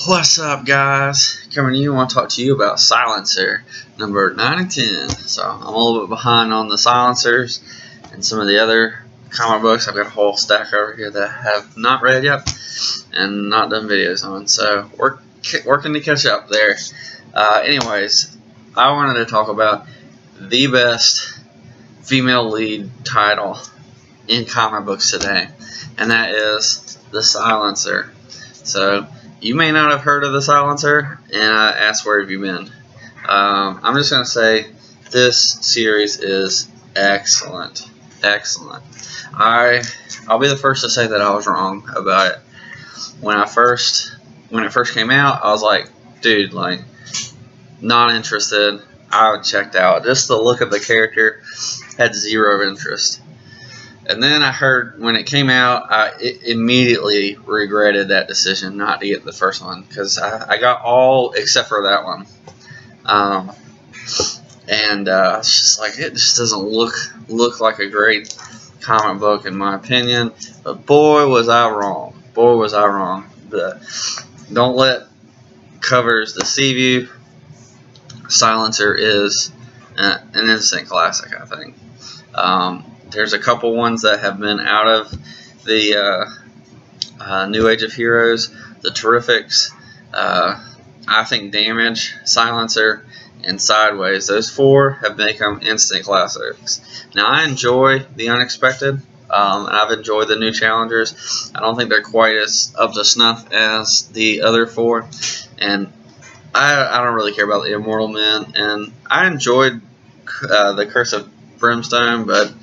What's up, guys? Coming to you, I want to talk to you about Silencer number 9 and 10. So I'm a little bit behind on the Silencers and some of the other comic books. I've got a whole stack over here that I have not read yet and not done videos on. So we're working to catch up there. Anyways, I wanted to talk about the best female lead title in comic books today, and that is The Silencer. So you may not have heard of The Silencer, and I asked, where have you been? I'm just going to say this series is excellent. Excellent. I'll be the first to say that I was wrong about it. When it first came out, I was like, dude, like, not interested. I checked out. Just the look of the character had zero interest. And then I heard when it came out, I immediately regretted that decision not to get the first one, because I got all except for that one. It's just like, it just doesn't look like a great comic book in my opinion. But boy, was I wrong. Boy, was I wrong. Don't let covers deceive you. Silencer is an instant classic, I think. There's a couple ones that have been out of the New Age of Heroes, the Terrifics, I think Damage, Silencer, and Sideways. Those four have become instant classics. Now, I enjoy the Unexpected, and I've enjoyed the New Challengers. I don't think they're quite as up to snuff as the other four, and I don't really care about the Immortal Men, and I enjoyed the Curse of Brimstone, but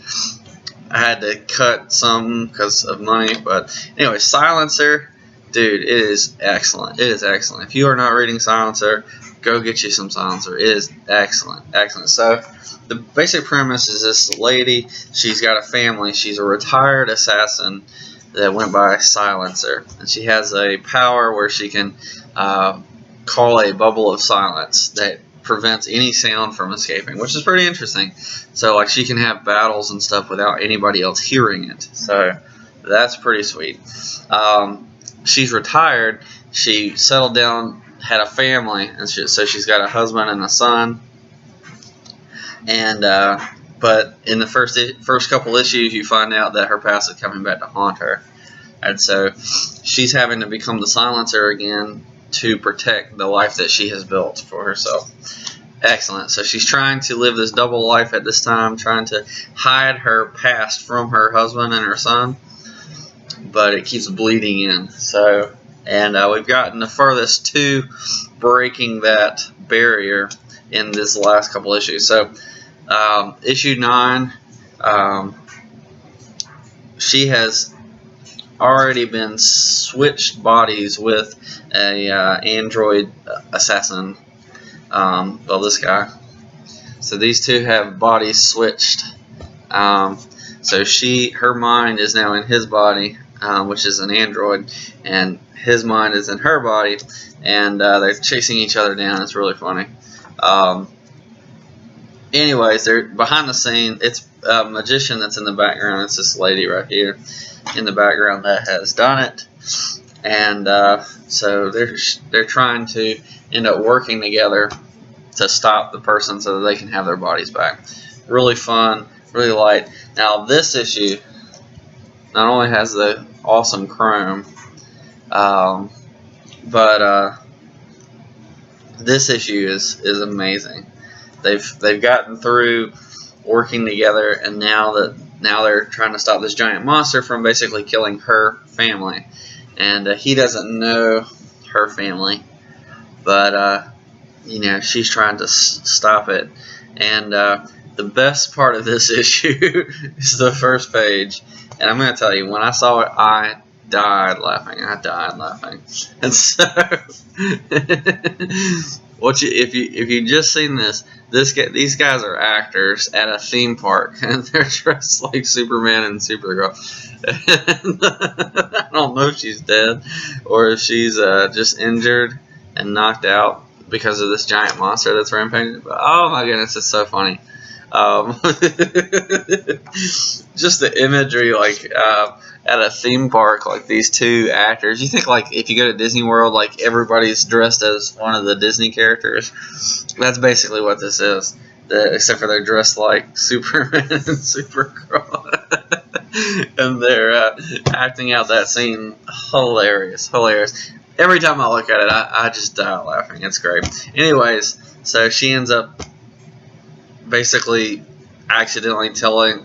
I had to cut some because of money. But anyway, Silencer, dude, it is excellent. It is excellent. If you are not reading Silencer, go get you some Silencer. It is excellent. Excellent. So the basic premise is this lady, she's got a family. She's a retired assassin that went by Silencer, and she has a power where she can call a bubble of silence that prevents any sound from escaping, which is pretty interesting. So, like, she can have battles and stuff without anybody else hearing it. So that's pretty sweet. She's retired. She settled down, had a family, and so she's got a husband and a son. And but in the first couple issues, you find out that her past is coming back to haunt her, and so she's having to become the Silencer again to protect the life that she has built for herself. Excellent. So she's trying to live this double life at this time, trying to hide her past from her husband and her son, but it keeps bleeding in. So, and we've gotten the furthest to breaking that barrier in this last couple issues. So, issue 9, she has already been switched bodies with a android assassin. Well, this guy. So these two have bodies switched. So her mind is now in his body, which is an android, and his mind is in her body, and they're chasing each other down. It's really funny. Anyways, they're behind the scene. It's a magician that's in the background. It's this lady right here in the background that has done it, and so they're trying to end up working together to stop the person so that they can have their bodies back. Really fun, really light. Now this issue not only has the awesome chrome, but this issue is amazing. They've gotten through working together, and now they're trying to stop this giant monster from basically killing her family. And he doesn't know her family, but you know, she's trying to stop it. And the best part of this issue is the first page. And I'm going to tell you, when I saw it, I died laughing. I died laughing. And so, if you just seen these guys are actors at a theme park, and they're dressed like Superman and Supergirl. I don't know if she's dead or if she's just injured and knocked out because of this giant monster that's rampaging. But oh my goodness, it's so funny. Just the imagery, like at a theme park, like these two actors. You think like if you go to Disney World, like everybody's dressed as one of the Disney characters. That's basically what this is. Except for they're dressed like Superman and Supergirl. And they're acting out that scene. Hilarious. Every time I look at it, I just die laughing. It's great. Anyways, so she ends up basically accidentally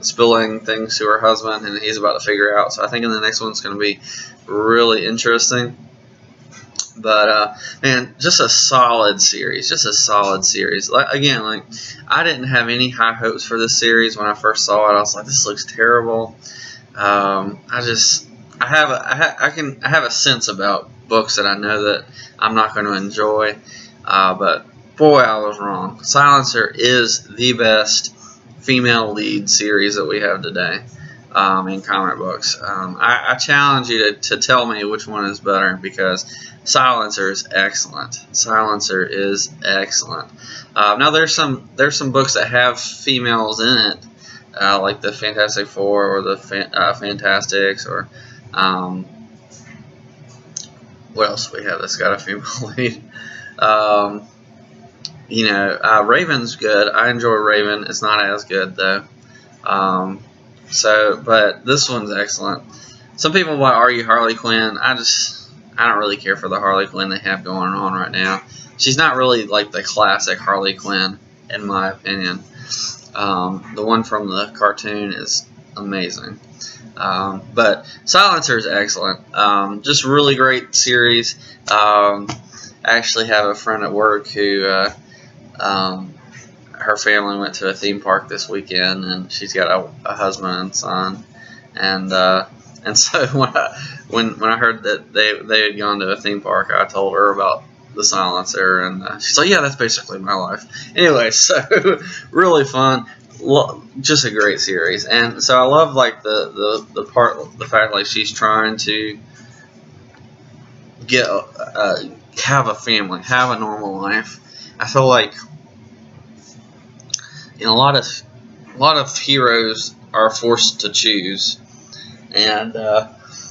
spilling things to her husband, and he's about to figure out. So I think in the next one's going to be really interesting. But man, just a solid series. Again, like I didn't have any high hopes for this series when I first saw it. I was like, this looks terrible. I have a sense about books that I know that I'm not going to enjoy. But boy, I was wrong. Silencer is the best female lead series that we have today in comic books. I challenge you to tell me which one is better, because Silencer is excellent. Now there's some books that have females in it, like the Fantastic Four or the Fantastics, or what else we have that's got a female lead. Raven's good. I enjoy Raven. It's not as good though. But this one's excellent. Some people might argue Harley Quinn. I don't really care for the Harley Quinn they have going on right now. She's not really like the classic Harley Quinn, in my opinion. The one from the cartoon is amazing. But Silencer is excellent. Just really great series. I actually have a friend at work who her family went to a theme park this weekend, and she's got a husband and son, and so when I heard that they had gone to a theme park, I told her about the Silencer, and she's like, yeah, that's basically my life. Anyway, so really fun, just a great series. And so I love like the fact like she's trying to have a family, have a normal life. I feel like a lot of heroes are forced to choose, and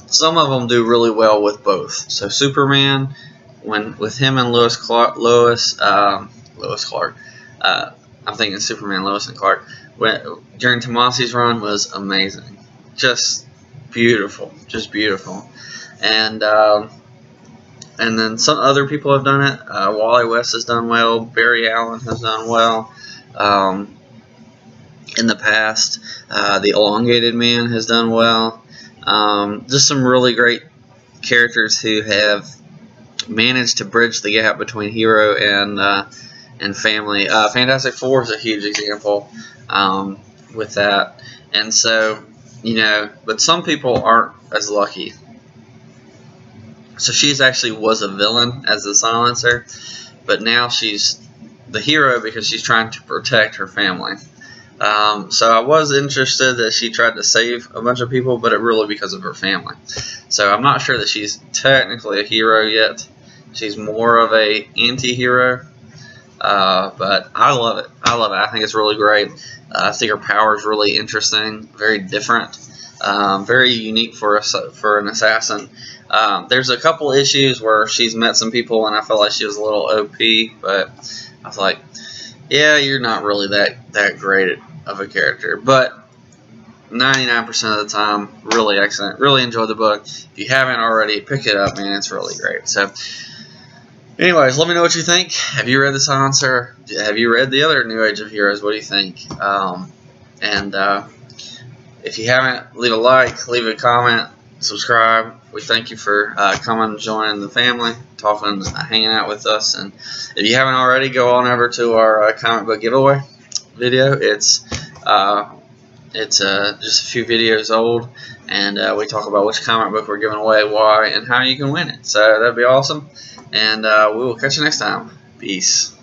some of them do really well with both. So Superman, with him and Lois Clark, I'm thinking Superman, Lois and Clark, during Tomasi's run was amazing, just beautiful. And then some other people have done it. Wally West has done well. Barry Allen has done well. In the past, the Elongated Man has done well. Just some really great characters who have managed to bridge the gap between hero and family. Fantastic Four is a huge example with that. And so, but some people aren't as lucky. So she's actually was a villain as the Silencer, but now she's the hero because she's trying to protect her family. So I was interested that she tried to save a bunch of people, but it really because of her family. So I'm not sure that she's technically a hero yet. She's more of a anti-hero, but I love it. I think it's really great. I think her power is really interesting, very different, very unique for an assassin. There's a couple issues where she's met some people and I felt like she was a little OP, but I was like, yeah, you're not really that great of a character. But 99% of the time, really excellent. Really enjoyed the book. If you haven't already, pick it up, man. It's really great. So, anyways, let me know what you think. Have you read The Silencer? Have you read the other New Age of Heroes? What do you think? If you haven't, leave a like, leave a comment, subscribe. We thank you for coming and joining the family, talking, hanging out with us. And if you haven't already, go on over to our comic book giveaway video. It's just a few videos old, and we talk about which comic book we're giving away, why, and how you can win it. So that'd be awesome. And we will catch you next time. Peace.